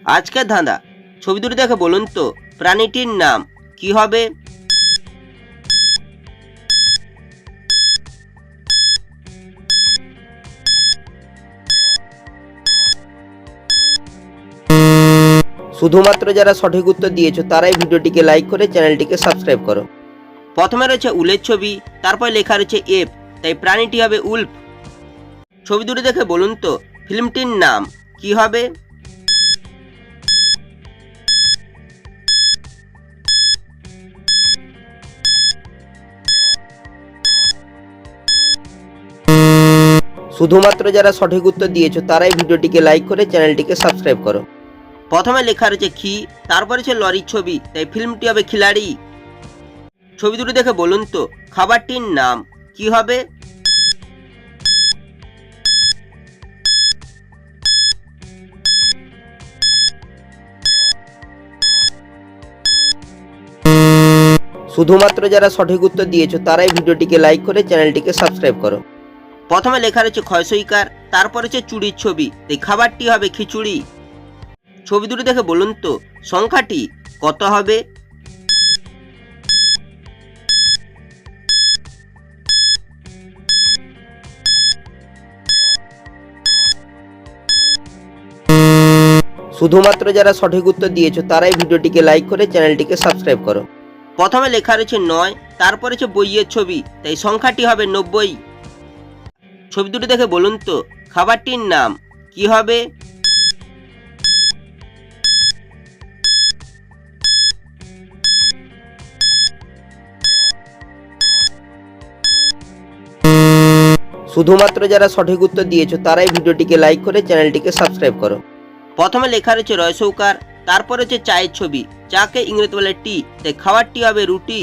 আজকের ধাঁধা, ছবি দুটো দেখে বলুন তো প্রাণীটির নাম কি হবে? শুধুমাত্র যারা সঠিক উত্তর দিয়েছো তারাই ভিডিওটিকে লাইক করে চ্যানেলটিকে সাবস্ক্রাইব করো। প্রথমে রয়েছে উলের ছবি, তারপর লেখা রয়েছে এফ, তাই প্রাণীটি হবে উল্ফ। ছবি দুটো দেখে বলুন তো ফিল্মটির নাম কি হবে? শুধুমাত্র যারা সঠিক উত্তর দিয়েছো তারাই ভিডিওটিকে লাইক করে চ্যানেলটিকে সাবস্ক্রাইব করো। প্রথমে লেখা রয়েছে খি, তারপরে রয়েছে লরির ছবি, তাই ফিল্মটি হবে খিলাড়ি। ছবি দুটো দেখে বলুন তো খাবারটির নাম কি হবে? শুধুমাত্র যারা সঠিক উত্তর দিয়েছো তারাই ভিডিওটিকে লাইক করে চ্যানেলটিকে সাবস্ক্রাইব করো। প্রথমে লেখা রয়েছে ক্ষয়সইকার, তারপর হচ্ছে চুড়ির ছবি, তাই খাবারটি হবে খিচুড়ি। ছবি দুটো দেখে বলুন তো সংখ্যাটি কত হবে? শুধুমাত্র যারা সঠিক উত্তর দিয়েছো তারাই ভিডিওটিকে লাইক করে চ্যানেলটিকে সাবস্ক্রাইব করো। প্রথমে লেখা রয়েছে 9, তারপর হচ্ছে বইয়ের ছবি, তাই সংখ্যাটি হবে 90। ছবি দুটো দেখে বলুন তো খাবারটির নাম কি হবে? শুধুমাত্র যারা সঠিক উত্তর দিয়েছো তারাই ভিডিওটিকে লাইক করে চ্যানেলটিকে সাবস্ক্রাইব করো। প্রথমে লেখা রয়েছে রয়সৌকার, তারপর হচ্ছে চায়ের ছবি, চাকে ইংরেজি বলে টি, তাই খাবারটি হবে রুটি।